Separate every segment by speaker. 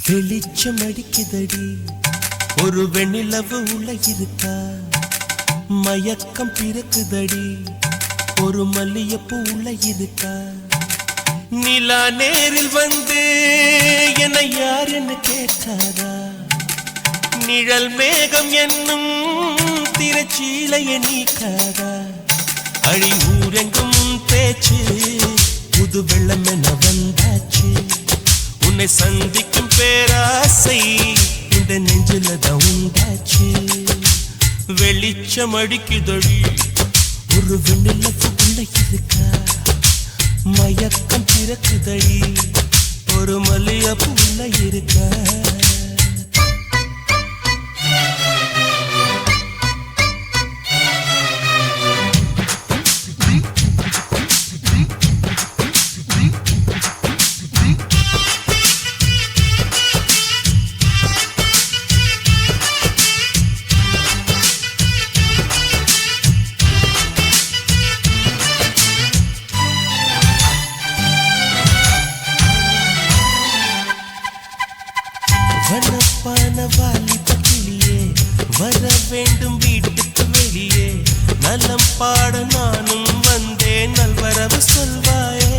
Speaker 1: வெளிச்சம் அடிக்குதடி ஒரு வெண்ணிலவு உள்ள இருக்கா மயக்கம் பிறக்குதடி ஒரு மல்லியப்பூ உள்ள இருக்கா நிலா நேரில் வந்து என்னை யாருன்னு கேட்டாரா நிழல் மேகம் என்னும் திரைச்சீலைய நீக்காதா அழி ஊரெங்கும் பேச்சு புது வெள்ளம் என வந்தாச்சு உன்னை சந்திக்கும் பேராசை இந்த நெஞ்சில தான் உண்டாச்சு வெளிச்சம் அடிக்குதடி ஒரு வெண்ணிலவு உள்ள இருக்கா மயக்கம் பிறக்குதடி ஒரு மல்லியப்பூ உள்ள இருக்கா வனப்பான வாலிப கிளியே வர வேண்டும் வீட்டுக்கு வெளியே நலம் பாட நானும் வந்தேன் நல்வரவு சொல்வாயே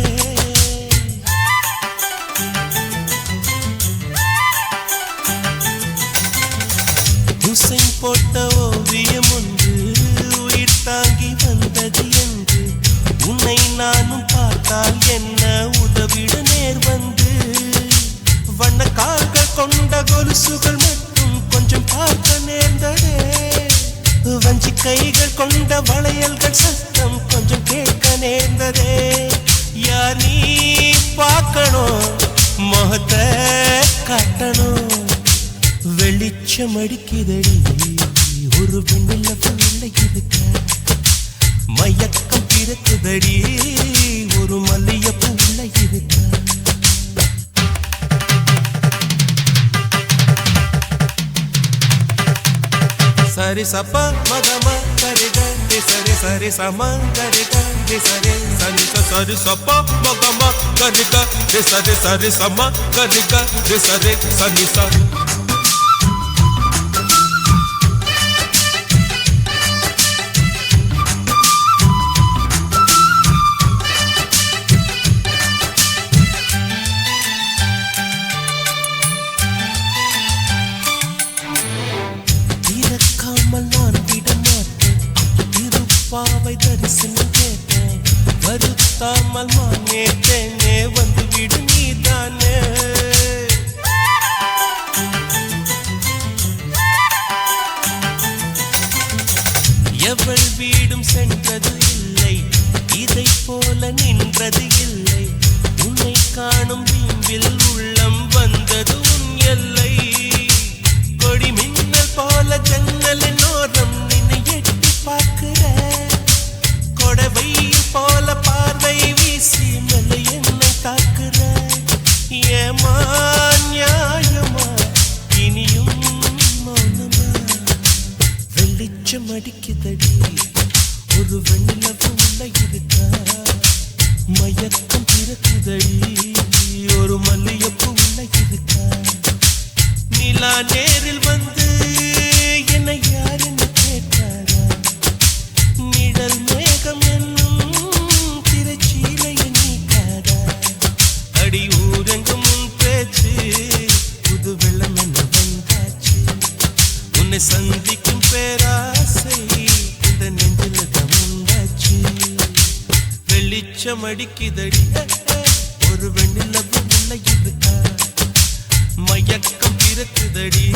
Speaker 1: ஹுசைன் போட்ட ஓவியம் ஒன்று உயிர் தாங்கி வந்தது என்று உன்னை நானும் பார்த்தால் என்ன உதவிட நேர் வந்து வண்ண கால்கள் கொண்ட கொலுசுகள் மட்டும் கொஞ்சம் பார்க்க நேர்ந்ததே வஞ்சி கைகள் கொண்ட வளையல்கள் சத்தம் கொஞ்சம் கேட்க நேர்ந்ததே யார் நீ பார்க்கணும் முகத்தை காட்டணும் வெளிச்சம் அடிக்குதடி ஒரு வெண்ணிலவு உள்ள இருக்க மயக்கம் பிறக்குதடி ஒரு மல்லியப்பூ உள்ள இருக்க சரி சப்பா மகமா கரிக சரி சரி சம கரிக சரி சரி சரி சப்பா மகமா கரிக சரி சரி சம கரிக சரி சரி சரி பாவை தரிசனம் கேட்டேன் வருத்தாமல் மானேட்டேனே வந்து விடு நீதானே எவள் வீடும் சென்றது இல்லை இதை போல நின்றது இல்லை உன்னை காணும் வீம்பில் உள்ளம் வந்தது உன் எல்லை கொடி மின்னல் போல ஜன்னலின் ஓரம் நின்னை எட்டி பார்க்கிற கொடவையில் போல பார்வை வீசி மெல்ல என்னை தாக்குற ஏமா நியாயமா இனியும் மௌனமா வெளிச்சம் அடிக்குதடி ஒரு வெண்ணிலவு உள்ள இருக்கா மயக்கம் பிறக்குதடி ஒரு மல்லியப்பூ உள்ள இருக்கா நிலா நேரில் வந்து என்னை யாருன்னு கேட்டாரா நிழல் மேகம் என்னும் திரைச்சீலைய நீக்காதா அடி ஊரெங்கும் பேச்சு புது வெள்ளம் என்ன வந்தாச்சு உன்னை சந்திக்கும் பேராசை இந்த நெஞ்சில உண்டாச்சு வெளிச்சம் அடிக்குதடி ஒரு வெண்ணிலவு உள்ள இருக்கா மயக்கம் பிறக்குதடி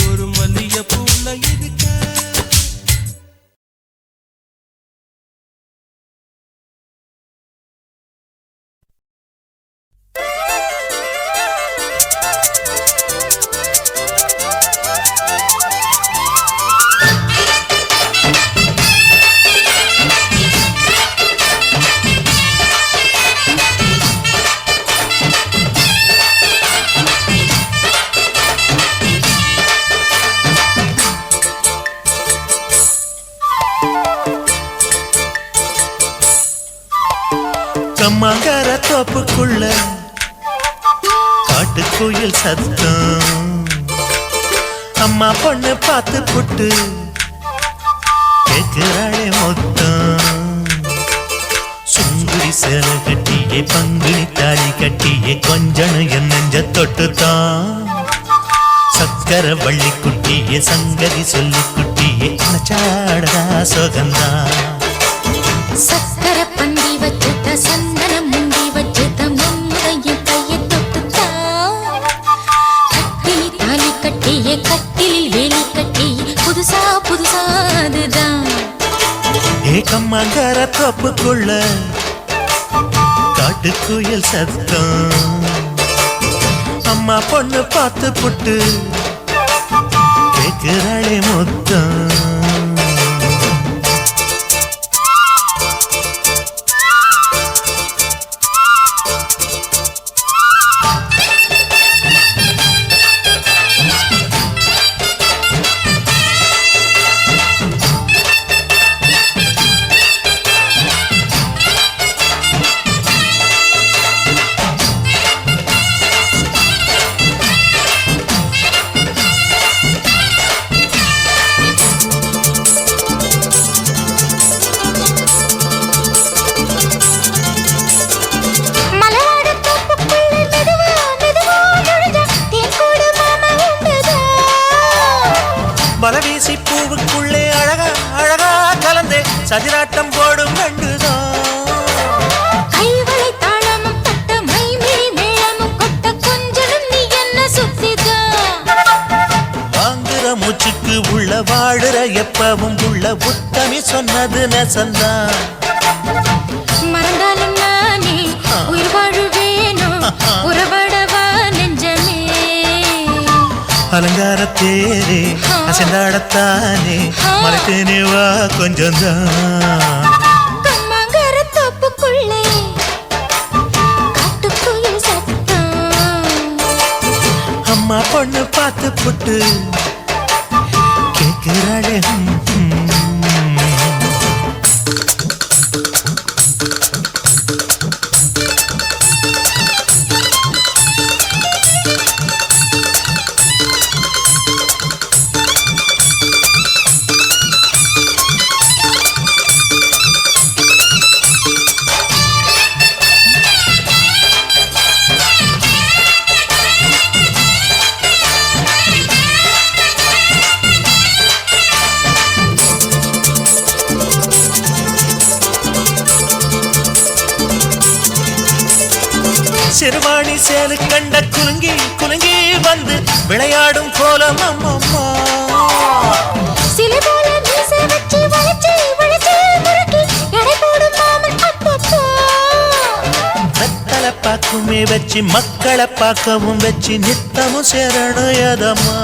Speaker 1: ஒரு மல்லியப்பூ உள்ள இருக்கா கம்மாங்கர தோப்புக்குள்ள
Speaker 2: காட்டுக்குயில் சத்தம் அம்மா பொண்ணு பார்த்து புட்டு கேட்கிறாளே மொத்தம் சுங்குடி சேலை கட்டியே பங்குனி தாலி கட்டியே கொஞ்சனு என் நெஞ்ச தொட்டுத்தான் சக்கர வள்ளி குட்டியே சங்கதி சொல்லி குட்டியே நச்சாடா சோகந்தா
Speaker 3: சக்கர பந்தி வச்சுட்ட சந்தனம் முண்டி வச்சுட்ட மம்முடைய கையை தொட்டுத்தான் கட்டிலி தாலி கட்டியே கட்டிலில் வேலி கட்டியே புதுசா புதுசா அதுதான்
Speaker 2: ஏக்கம்மாங்கர தோப்புக்குள்ள காட்டுக்குயில் சத்தம் அம்மா பொண்ணு பார்த்து புட்டு கேட்கிறாளே மொத்தம் பலவீசி பூவுக்குள்ளே அழகா அழகா கலந்தே சதிராட்டம் போடும் கண்டுதான்
Speaker 3: கைவளை தாளமும் தட்ட மைமிழி மேளமும் கொட்ட கொஞ்சம் நீ என்ன சுத்திதான்
Speaker 2: வாங்குற மூச்சுக்கு உள்ள வாடுற எப்பவும் உள்ள உத்தமி சொன்னது நெசந்தான்
Speaker 3: மறந்தாலும் நானே உயிர் வாழுவேனோ உறவடவா நெஞ்சமே
Speaker 2: அலங்கார தேரே அசைந்தாடத்தானே மறைத்தேனே வா கொஞ்சம் தான்
Speaker 3: கம்மாங்கர தோப்புக்குள்ளே காட்டுக்குயில் சத்தம்
Speaker 2: அம்மா பொண்ணு பார்த்து புட்டு கேட்கிறாளே சிறுவாணி சேரு கண்ட குலுங்கி குலுங்கி வந்து விளையாடும் கோலம் அம்மம்மா
Speaker 3: சிலை போல மீசை வச்சு வளைச்சு வளைச்சு முறுக்கி எடை போடும் மாமன் அப்பப்பா
Speaker 2: வெத்தலை பாக்குமே வச்சு மக்களை பார்க்கவும் வச்சு நித்தமும் சேரணும் எதம்மா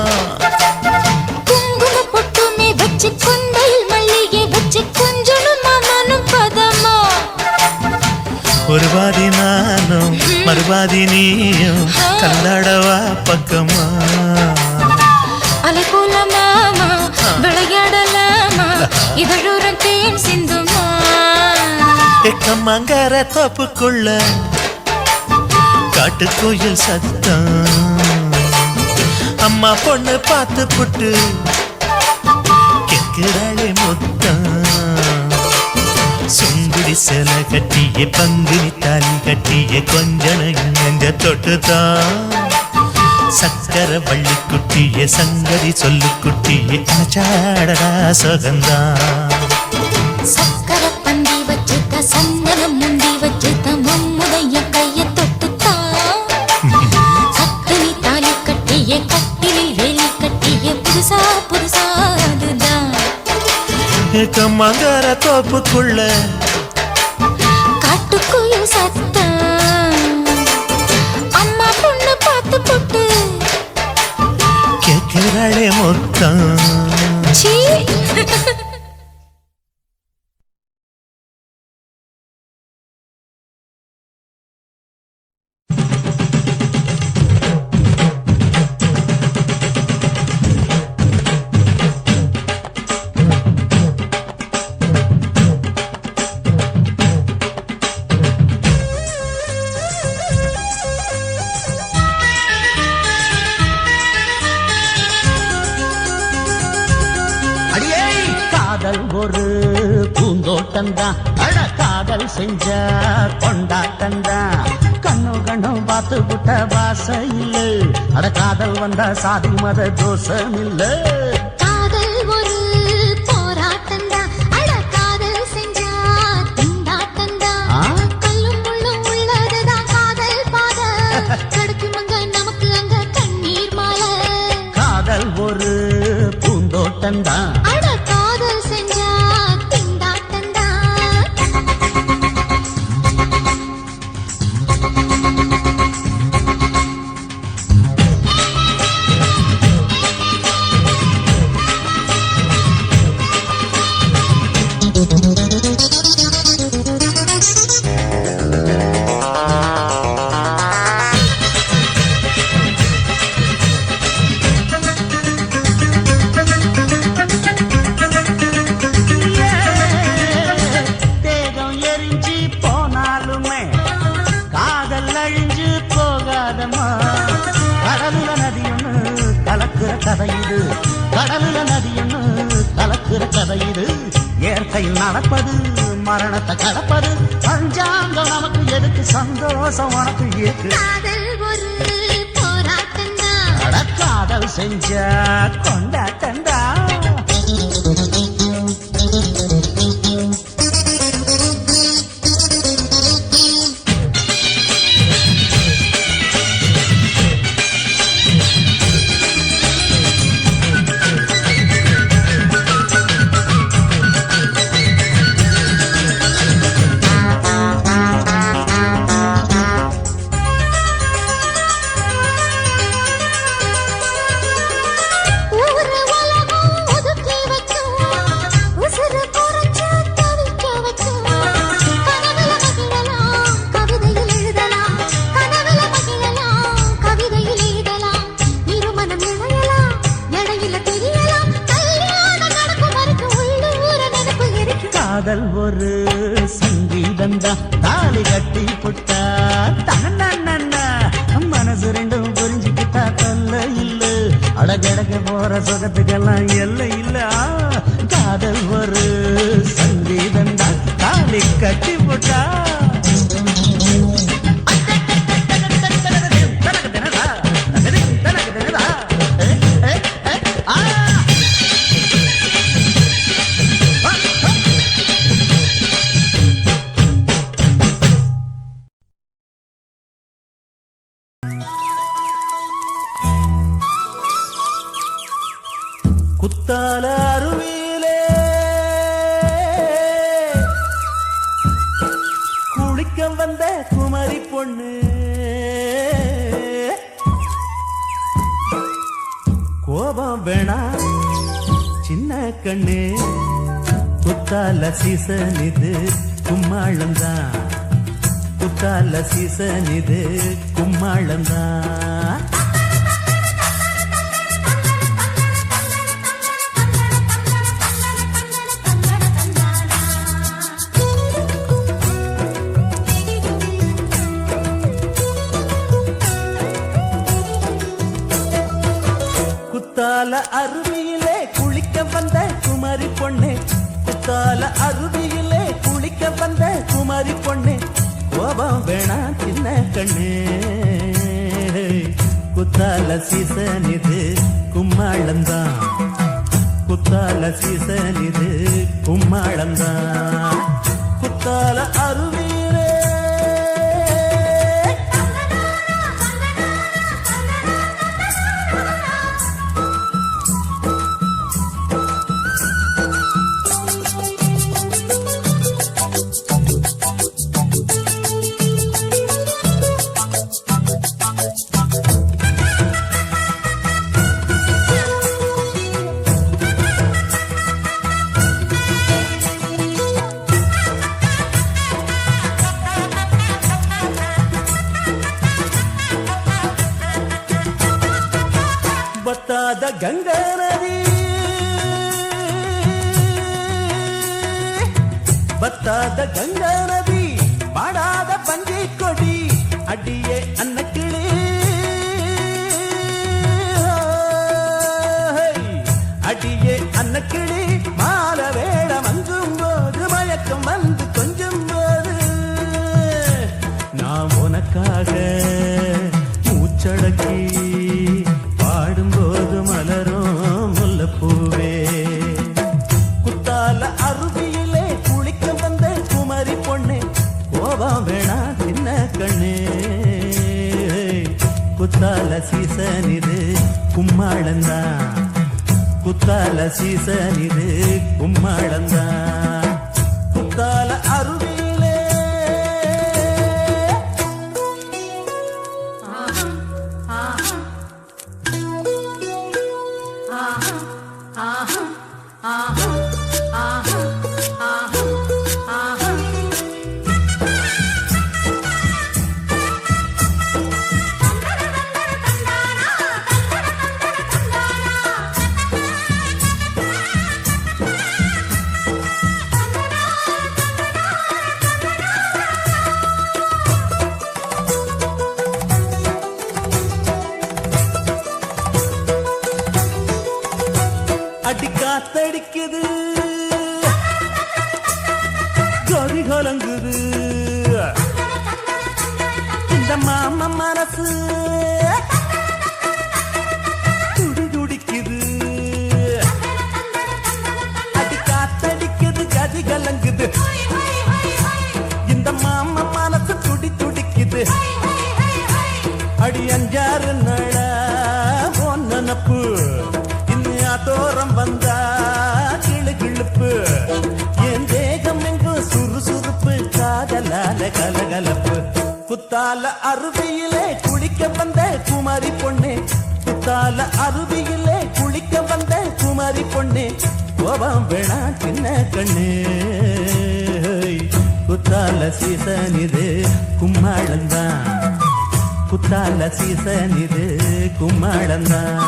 Speaker 3: குங்கும பொட்டுமே வச்சு கொண்டையில் மல்லிகை வச்சு கொஞ்சனும் மாமனும் பதமா
Speaker 2: ஒரு பாதி நானும் மறுபாதி நீயும் கல்லாடவா பக்கமா
Speaker 3: அலை போல மாமா விளையாடலாமா இதழூரம் தேன் சிந்துமா
Speaker 2: எக்கம்மாங்கர தோப்புக்குள்ள காட்டுக்குயில் சத்தம் அம்மா பொண்ணு பார்த்து புட்டு கேட்கிறாளே மொத்தம் சுங்குடி சேலை கட்டியே பங்குனி தாலி கட்டியே கொஞ்சன நெஞ்ச தொட்டுதான் சக்கர வள்ளி குட்டியே சங்கதி சொல்லு குட்டியே அச்சாடடா சோகந்தான்
Speaker 3: சக்கர பந்தி வச்சுட்ட சந்தனம் முண்டி வச்சுட்ட மம்முடைய கையை தொட்டுத்தான் கட்டிலி தாலி கட்டியே கட்டிலில் வேலி கட்டியே புதுசா புதுசா அதுதான்
Speaker 2: ஏக்கம்மாங்கர தோப்புக்குள்ள
Speaker 3: காட்டுக்குயில் சத்தம் அம்மா பொண்ணு பார்த்து புட்டு
Speaker 2: கேட்கிறாளே மொத்தம்
Speaker 3: சீ
Speaker 4: காதல் ஒரு பூந்தோட்டம்தான் அட காதல் செஞ்ச கொண்டாட்டம்தான் கண்ணு கண்ணும் பார்த்து விட்ட பாச இல்ல அட காதல் வந்தா சாதி மத தோஷம் இல்ல
Speaker 3: காதல் ஒரு போராட்டம்தான் அட காதல் செஞ்சா திண்டாட்டம்தான் கல்லும் முள்ளும் உள்ளதுதான் காதல் பாத கிடைக்குமங்க நமக்கு அங்க கண்ணீர் மாலை
Speaker 4: காதல் ஒரு பூந்தோட்டம்தான்
Speaker 3: அட காதல் செஞ்சா திண்டாட்டம்தான்
Speaker 4: தேகம் எரிஞ்சு போனாலுமே காதல் அழிஞ்சு போகாதம்மா கடலுல நதியொன்னு கலக்குற கதை இது கடலுல நதியொன்னு கலக்குற கதை இது இயற்கையில் நடப்பது மரணத்தை கடப்பது பஞ்சாங்கம் நமக்கு எதுக்கு சந்தோஷம் உனக்கு ஏக்கு
Speaker 3: காதல் ஒரு போராட்டம்தான்
Speaker 4: அட காதல் செஞ்ச கொண்டாட்டண்டா
Speaker 3: ஊரு உலகம் ஒதுக்கி வைக்கும் உசுறு குறைச்சு தவிக்க வைக்கும் கனவுல மகிழலாம் கவிதையில் எழுதலாம் கனவுல மகிழலாம் கவிதையில் எழுதலாம் இருமனம் இணையலாம் இடையில தெரியலாம் கல்யாணம் நடக்கும் வரைக்கும் உள்ளூர நினைப்பு இருக்கு
Speaker 4: காதல் ஒரு சங்கீதந்தா தாலி கட்டி புட்டா தன்னா மனசு ரெண்டும் புரிஞ்சுக்கிட்டா தொல்ல இல்ல அடகடக போற சுகத்துக்கெல்லாம் எல்லை இல்ல காதல் ஒரு சங்கீதந்தா தாலி கட்டி புட்டா குத்தால அருவியிலே குளிக்க வந்த குமரி பொண்ணு கோபம் வேணா சின்ன கண்ணு குத்தால சீசன் இது கும்மாளம்தான் குத்தால சீசன் இது கும்மாளம்தான் குத்தால அருவியிலே குளிக்க வந்த குமரி பொண்ணே குத்தால அருவியிலே குளிக்க வந்த குமரி பொண்ணே கோபம் வேணா சின்ன கண்ணே குத்தால சீசன் இது கும்மாளம்தான் குத்தால சீசன் இது கும்மாளம்தான் குத்தால அருவியிலே பத்தாத கங்கா நதி பத்தாத கங்கா நதி பாடாத பஞ்சை கொடி அடியே அன்னக்கிளி அடியே அன்னக்கிளி மால வேட
Speaker 2: குத்தால சீசன் இது கும்மாளந்தா குத்தால சீசன் இது கும்மாளந்தா குத்தால அருவியிலே அடி காத்தடிக்குது கொடி கலங்குது இந்த மாமா மனசு துடி துடிக்குது அடி காத்தடிக்குது கதி கலங்குது இந்த மாமா மனசு துடி துடிக்குது அடி அஞ்சாறு நாளா உன் நினப்பு தோரம் வந்தா கிளு கிளுப்பு என் தேகம் எங்கும் சுறுசுறுப்பு காதலால கலகலப்பு குத்தால அருவியிலே குளிக்க வந்த குமாரி பொண்ணே குத்தால அருவியிலே குளிக்க வந்த குமாரி பொண்ணே கோபம் வேணா சின்ன கண்ணே குத்தால சீசன் இது கும்மாளந்தான் குத்தால சீசன் இது கும்மாளந்தான்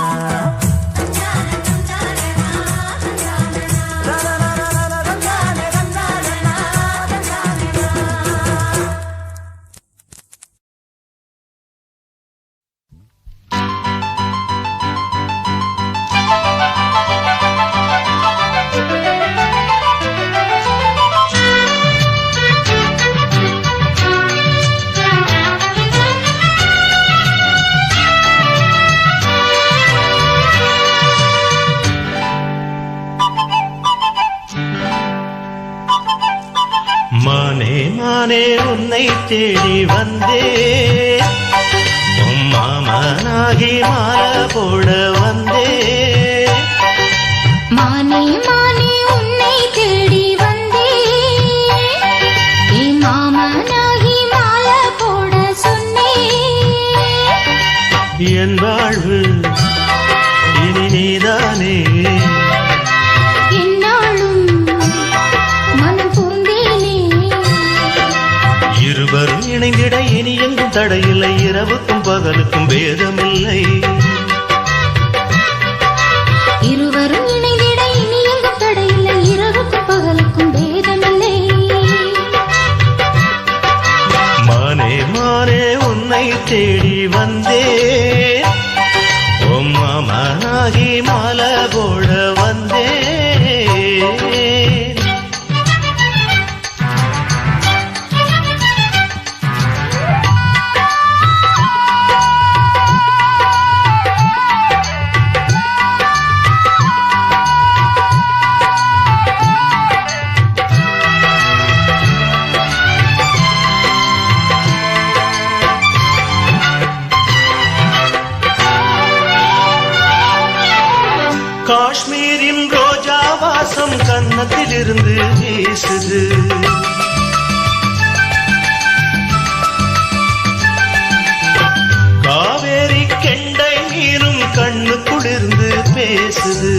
Speaker 2: மானே மானே உன்னை தேடி வந்தே மாமனாகி மாலை போட வந்தே
Speaker 3: மானே மானே உன்னை தேடி வந்தே மாமனாகி மாலை போட சொன்னே
Speaker 2: என் வாழ்வு இனி நீதானே இருவரும் இணைந்திட இனி எங்கும் தடையில்லை இரவுக்கும் பகலுக்கும் பேதமில்லை
Speaker 3: இருவரும் இணைந்திட இனி எங்கும் தடையில்லை இரவுக்கும் பகலுக்கும் பேதமில்லை
Speaker 2: மானே மானே உன்னை தேடி வந்தே ஓம் மாமனாகி மாலை போட வந்தே காஷ்மீரின் ரோஜா வாசம் கன்னத்திலிருந்து வீசுது காவேரி கெண்டை நீரும் கண்ணுக்குளிர்ந்து பேசுது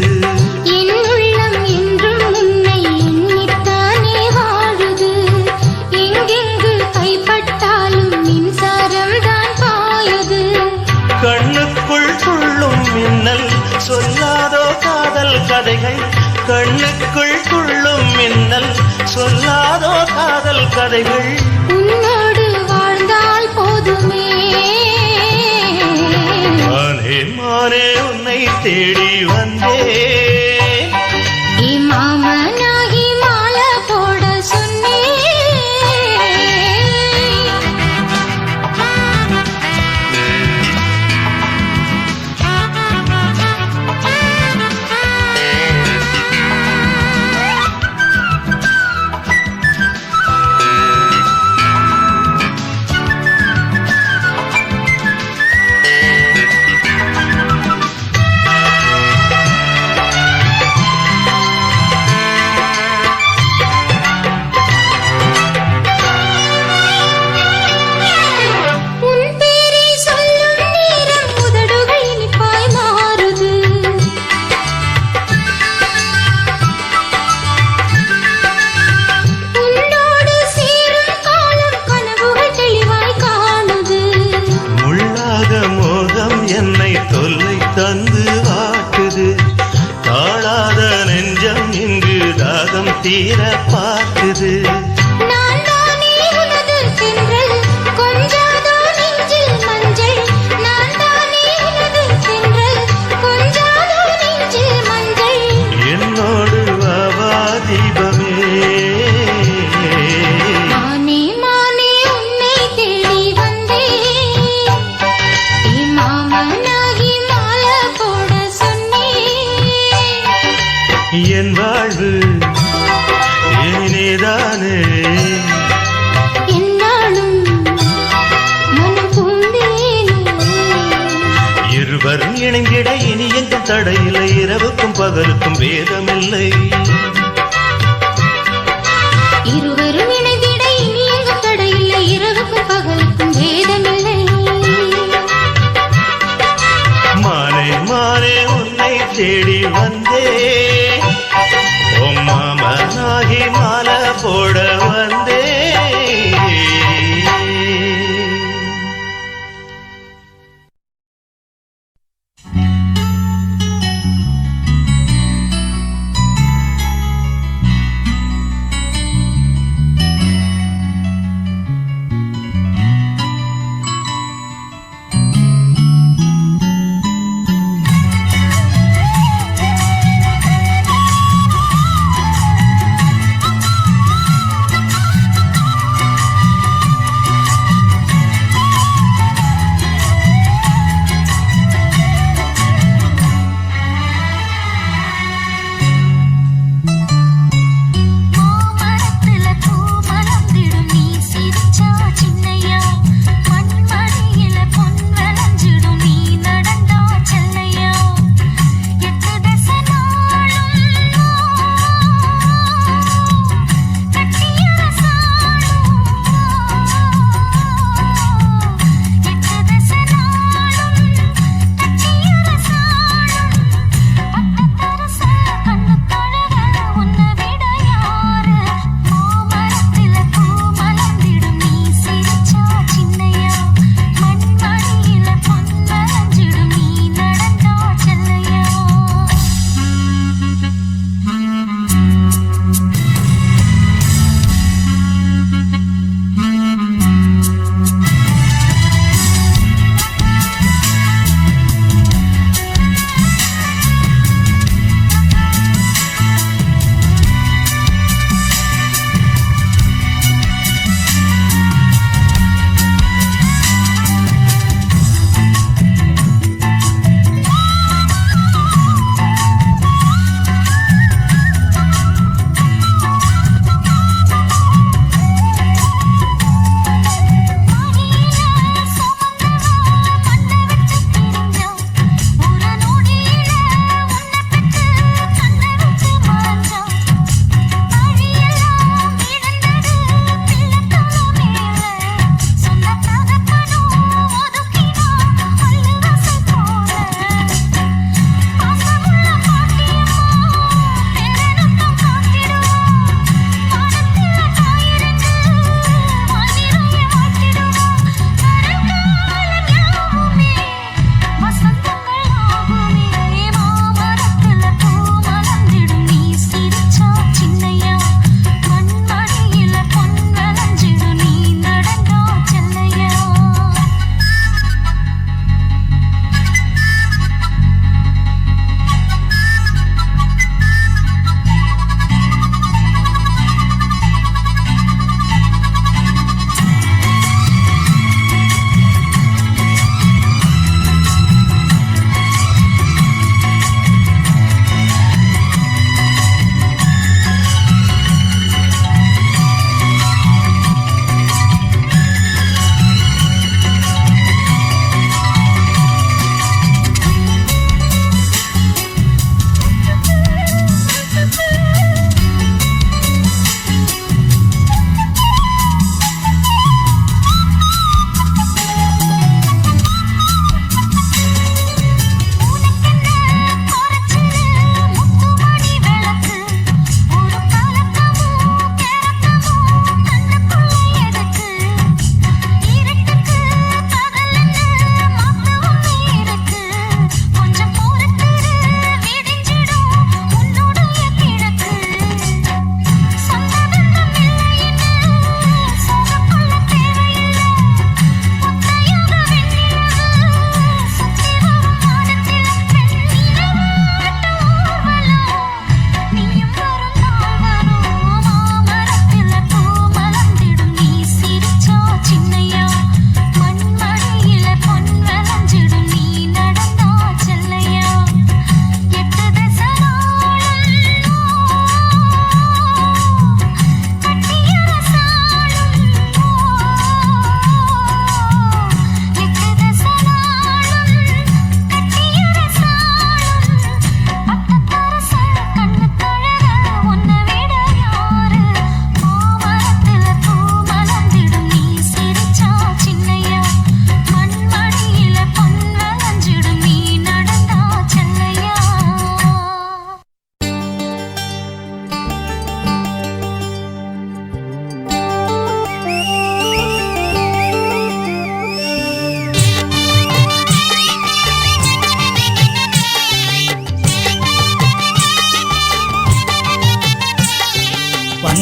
Speaker 3: என் உள்ளம் என்றும் உன்னை எண்ணித்தானே வாழுது எங்கெங்கு கைப்பட்டாலும் மின்சாரம் தான் பாயுது
Speaker 2: கண்ணுக்குள் துள்ளும் மின்னல் சொல்லாதோ காதல் கதைகள் கண்ணுக்குள் துள்ளும் மின்னல் சொல்லாதோ காதல் கதைகள்
Speaker 3: உன்னோடு வாழ்ந்தால் போதுமே
Speaker 2: மானே மானே உன்னை தேடி வந்தே
Speaker 3: மாமனாகி மாலை போட சொன்னே
Speaker 2: என்னை தொல்லை தந்து வாட்டுது தாழாத நெஞ்சம் இங்கு தாகம் தீர பார்க்குது
Speaker 3: நான் தானே உனது தென்றல் கொஞ்சாதோ நெஞ்சில் மஞ்சள் நான் தானே உனது தென்றல் கொஞ்சாதோ நெஞ்சில் மஞ்சள்
Speaker 2: என்னோடு வாவா தீபமே
Speaker 3: மானே மானே உன்னை தேடி வந்தேன் மாமனாகி மாலை போட சொன்னேன்
Speaker 2: என் வாழ்வு ஏனேதானே
Speaker 3: என்னாலும் மனம் பூந்தேனே
Speaker 2: இருவரும் இணைந்திட இனி எங்கும் தடையில்லை இரவுக்கும் பகலுக்கும் வேதமில்லை
Speaker 3: இருவரும் இணைந்திட இனி எங்கும் தடையில்லை இரவுக்கும் பகலுக்கும் வேதமில்லை
Speaker 2: மானே மானே உன்னை தேடி வந்தே ஓ மாமனாகி மாலை போட வந்தே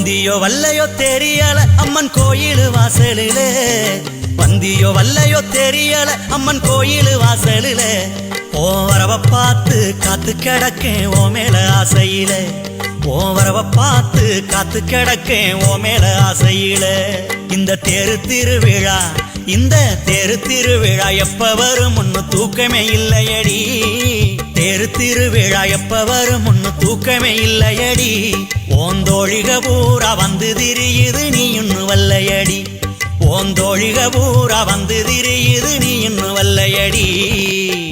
Speaker 2: வந்தியோ வல்லையோ தெரியல அம்மன் கோயில் வாசலிலே வந்தியோ வல்லையோ தெரியல அம்மன் கோயில் வாசலிலே ஓ வரவ பார்த்து காத்து கிடக்கேன் ஓ மேல ஆசையிலே ஓ வரவ பார்த்து காத்து கிடக்கேன் ஓ மேல ஆசையிலே இந்த தேரு திருவிழா இந்த தேரு திருவிழா எப்ப வரும் முன்னு தூக்கமே இல்லையடி தேரு திருவிழா எப்ப வரும் முன்னு தூக்கமே இல்லையடி ஓந்தோழிக பூரா வந்து திரியுது நீ இன்னும் வல்லையடி ஓந்தோழிக பூரா வந்து திரியுது நீ இன்னும் வல்லையடி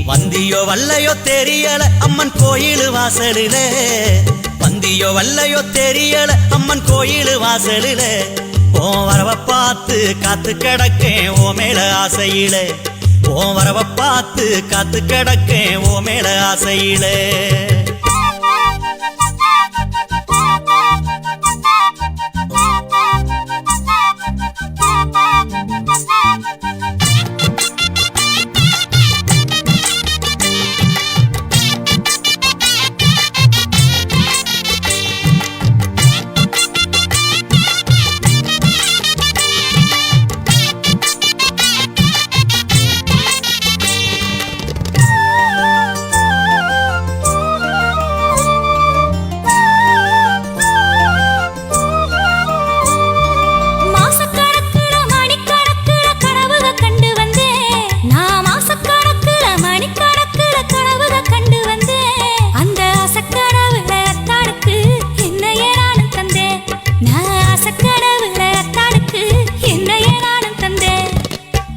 Speaker 2: வந்தியோ வல்லையோ தெரியல அம்மன் கோயில் வாசலிலே வந்தியோ வல்லையோ தெரியல அம்மன் கோயில் வாசலிலே ஓ வரவ பார்த்து காத்து கிடக்கேன் ஓ மேல ஆசையிலே ஓ வரவ பார்த்து காத்து கிடக்கேன் ஓ மேல ஆசையிலே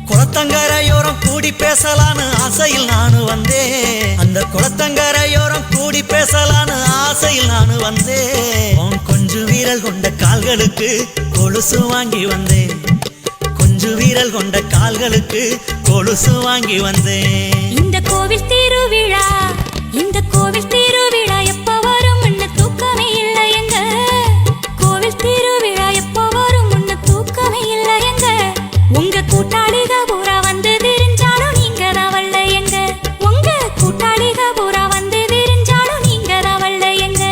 Speaker 2: குளத்தங்கரையோரம் கூடி பேசலான்னு ஆசையில் நானு வந்தேன் அந்த குளத்தங்கரையோரம் கூடி பேசலான்னு ஆசையில் நானு வந்தேன் கொஞ்சு வீரல் கொண்ட கால்களுக்கு கொலுசு வாங்கி வந்தேன் கொஞ்சு வீரல் கொண்ட கால்களுக்கு கொலுசு வாங்கி வந்தேன்
Speaker 3: இந்த கோவில் திருவிழா இந்த கோவில் திருவிழா எப்ப வரும் முன்ன தூக்கமே இல்லை எங்க கோவில் திருவிழா எப்ப வரும் முன்ன தூக்கமே இல்லை எங்க உங்க கூட்டாளிக பூரா வந்து திரிஞ்சாலும் நீங்க தான் வல்ல எங்க உங்க கூட்டாளிக பூரா வந்து திரிஞ்சாலும் நீங்க தான் வல்ல எங்க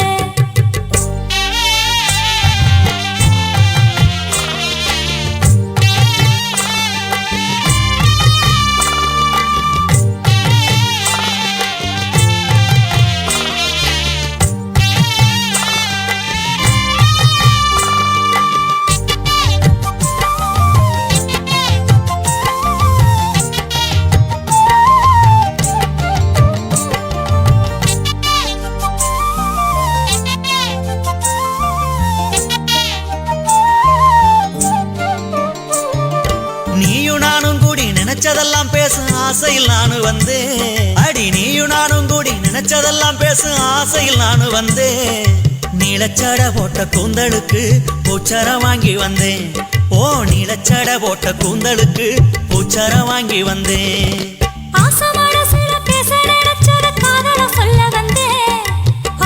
Speaker 2: நினைச்சதெல்லாம் பேசும் ஆசையில் நானு வந்தேன் அடி நீயும் நானும் கூடி நினைச்சதெல்லாம் பேசும் ஆசையில் நானு வந்தேன் நீலச்சட போட்ட கூந்தலுக்கு பூச்சரம் வாங்கி வந்தேன் ஓ நீலச்சட போட்ட கூந்தலுக்கு பூச்சரம் வாங்கி வந்தேன்
Speaker 3: ஆசமான சில பேச நினைச்சத காதல சொல்ல வந்தேன்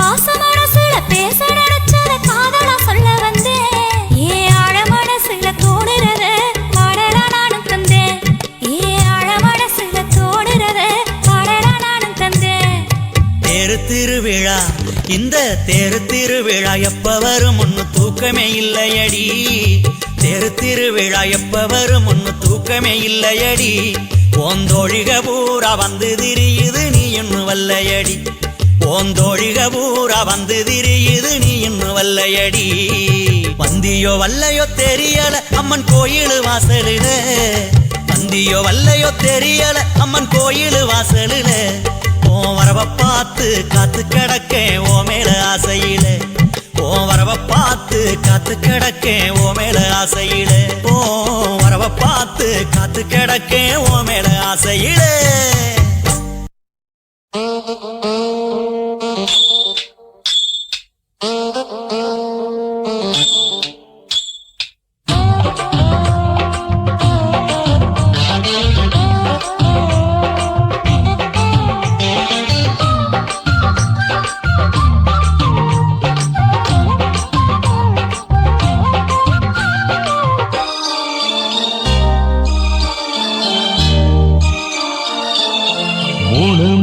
Speaker 3: ஆசமான சில பேச நினைச்சத காதல சொல்ல வந்தேன் ஏ ஆழமான சில தோணுறத பாடலா நானும் தந்தேன் ஏ ஆழமான சில தோணுறத பாடலா நானும் தந்தேன்
Speaker 2: தேரு திருவிழா இந்த தேரு திருவிழா எப்ப வரும் முன்னு தூக்கமே இல்லையடி தேரு திருவிழா எப்ப வரும் முன்னு தூக்கமே இல்லையடி ஓந்தோழிக பூரா வந்து திரியுது நீ இன்னும் வல்லையடி ஓந்தோழிக பூரா வந்து திரியுது நீ இன்னும் வல்லையடி வந்தியோ வல்லையோ தெரியல அம்மன் கோயில் வாசலில வந்தியோ வல்லையோ தெரியல அம்மன் கோயில் வாசலில ஓ வரவ பார்த்து காத்து கிடக்கேன் ஓ மேல ஆசையில ஓ வரவ பார்த்து காத்து கிடக்கேன் ஓ மேல ஆசையில ஓ வரவ பார்த்து காத்து கிடக்கேன் ஓ மேல ஆசையில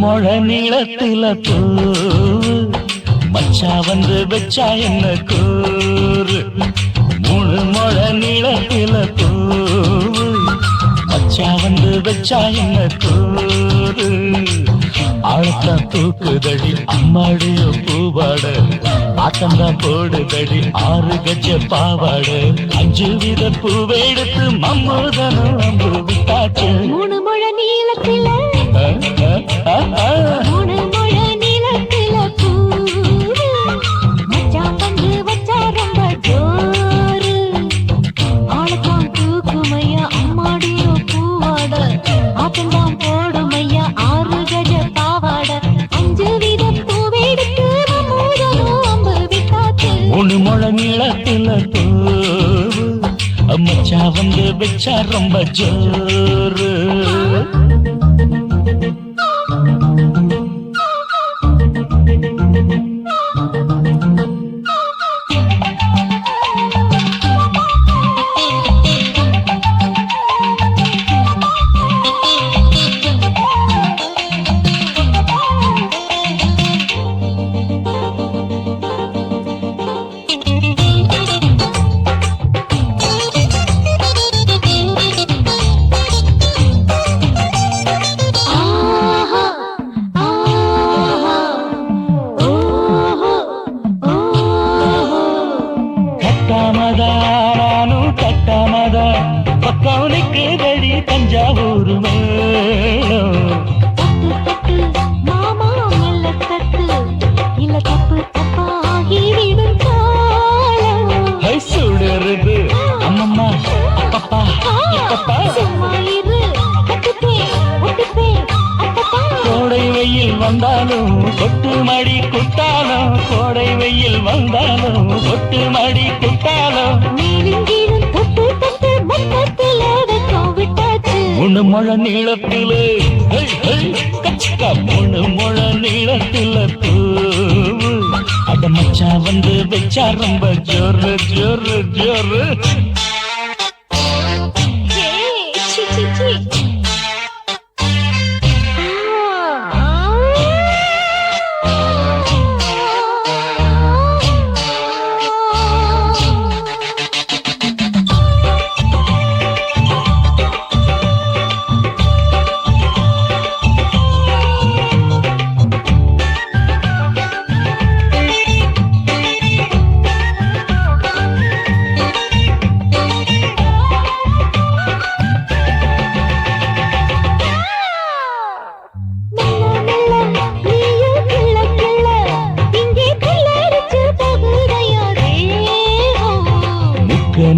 Speaker 2: மொழ நீளத்தில பூ மச்சா வந்து வச்சா என்ன கூறு
Speaker 4: மூணு முழ நீளத்தில பூவு மச்சா வந்து வச்சா என்ன கூறு ஆழத்தான் தூக்குதடி அம்மாடிய பூவாட ஆட்டம்தான் போடுதடி 6 கஜ பாவாட 5 வித பூவை எடுத்து மம்மூதனும் அம்பு விட்டாச்சு
Speaker 3: மூணு முழ நீளத்தில மூணு முழ நீளத்தில பூவு மச்சான் வந்து வச்சா ரொம்ப ஜோரு ஆளத்தான் தூக்குமையா அம்மாடியோ பூவாட ஆட்டம்தான் போடுமையா 6 கஜ பாவாட 5 வித பூவை எடுத்து மம்மூதனும் அம்பு விட்டாச்சு
Speaker 4: மூணு முழ நீளத்தில பூவு மச்சா வந்து வச்சா ரொம்ப ஜோரு பக்கவுனுக்கு தடி தஞ்சாவூர் மேளம்
Speaker 3: தட்டு மாமா மெல்ல தட்டு இல்ல தப்பு தப்பாகி விடும் காலம்
Speaker 4: சுடுறது அம்மம்மா அப்பப்பா இப்பப்பா
Speaker 3: சும்மா இரு கட்டுப்பே ஒட்டுப்பே அப்பப்பா
Speaker 4: கோடை வெயில் வந்தாலும் கொட்டு மடி குட்டாலும் கோடை வெயில் வந்தாலும் கொட்டு மடி குட்டாலும்
Speaker 3: மேலுங்கீழும் தொட்டு தொட்டு மொத்தத்துல வெக்கம் விட்டாச்சு
Speaker 4: மூணு முழ நீளத்திலே கச்சிக்கா மூணு முழ நீளத்தில பூவு அட மச்சா வந்து வச்சா ரொம்ப ஜோரு ஜோரு ஜோரு
Speaker 3: சி சி சி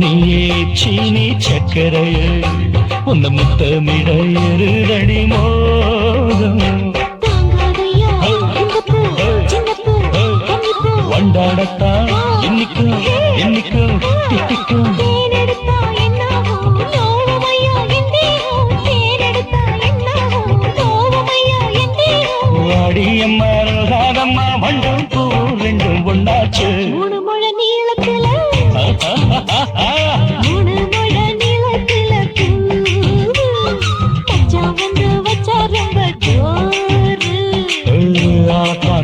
Speaker 4: நீயே சீனி சக்கரையே உன்ன முத்தமிட எருதடி மோகம் வண்டாடத்தான் என்னைக்கும் என்னைக்கும் திட்டிக்கும் வாடியம்மா ராதம்மா வண்டும் பூ ரெண்டும் ஒண்ணாச்சு
Speaker 3: மூணு முழ நீளத்துல மூணு முழ நீளத்துல பூவு மச்சான் வந்து வச்சா ரொம்ப ஜோரு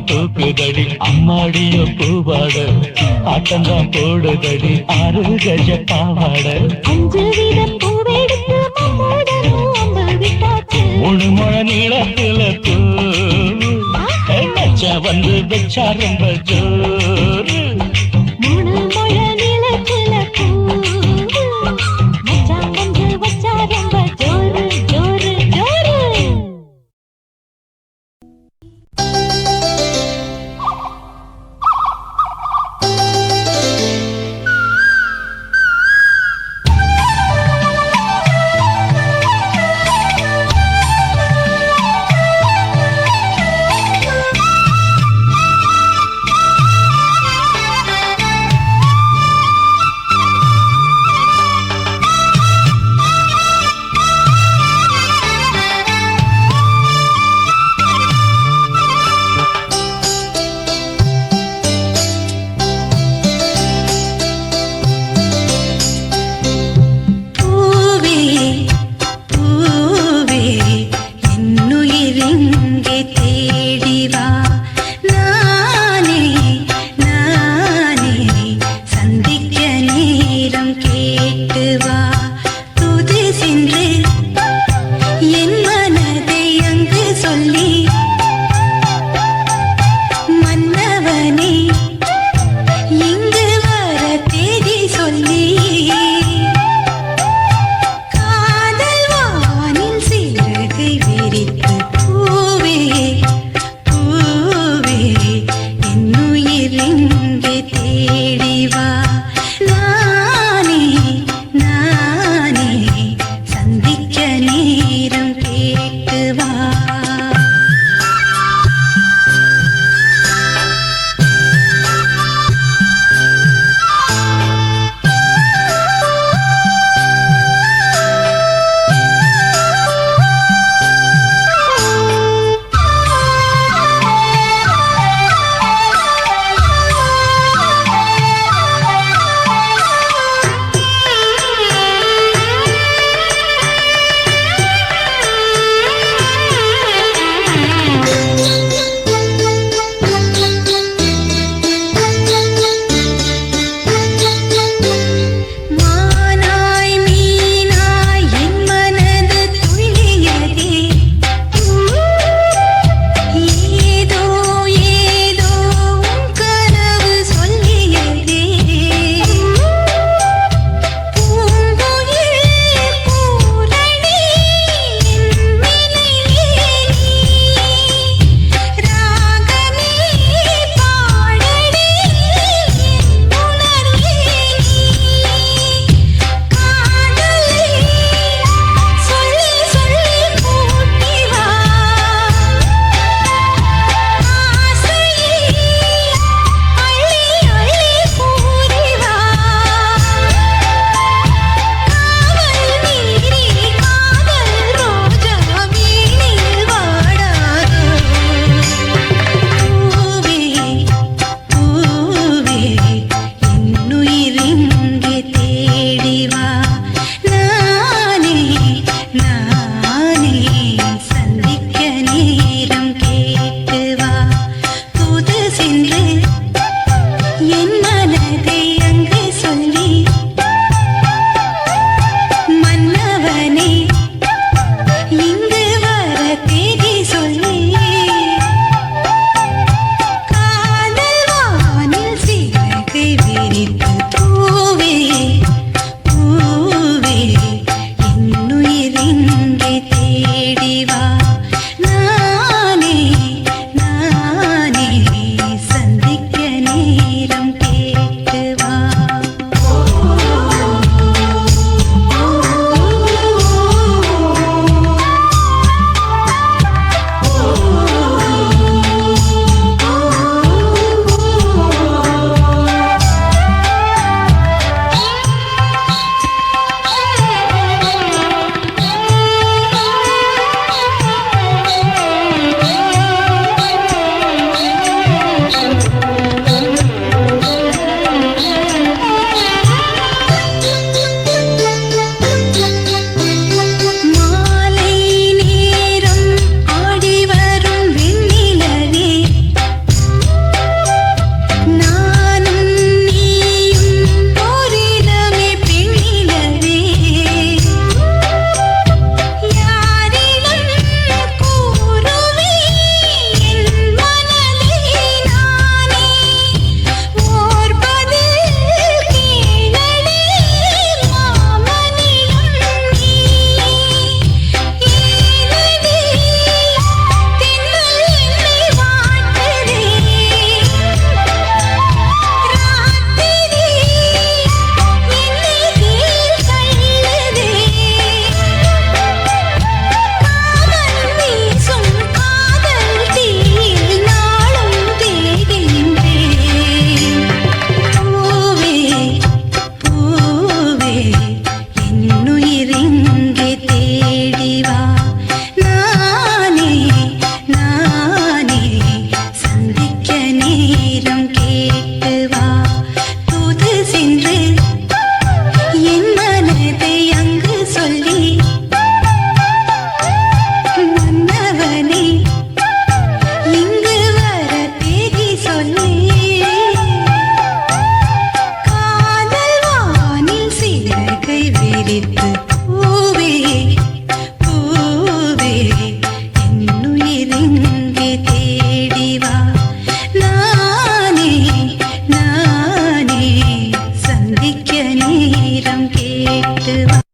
Speaker 4: தூக்குதடி அம்மாடிய பூவாட ஆட்டம்தான் போடுதடி 6 கஜ பாவாட
Speaker 3: 5 வித பூவை எடுத்து மம்மூதனும் அம்பு விட்டாச்சு
Speaker 4: மூணு முழ நீளத்துல பூவு மச்சா வந்து வச்சா ரொம்ப ஜோரு
Speaker 3: மூணு முழ நீளத்துல பூவு மச்சான் வந்து வச்சா ரொம்ப ஜோரு ஜோரு ஜோரு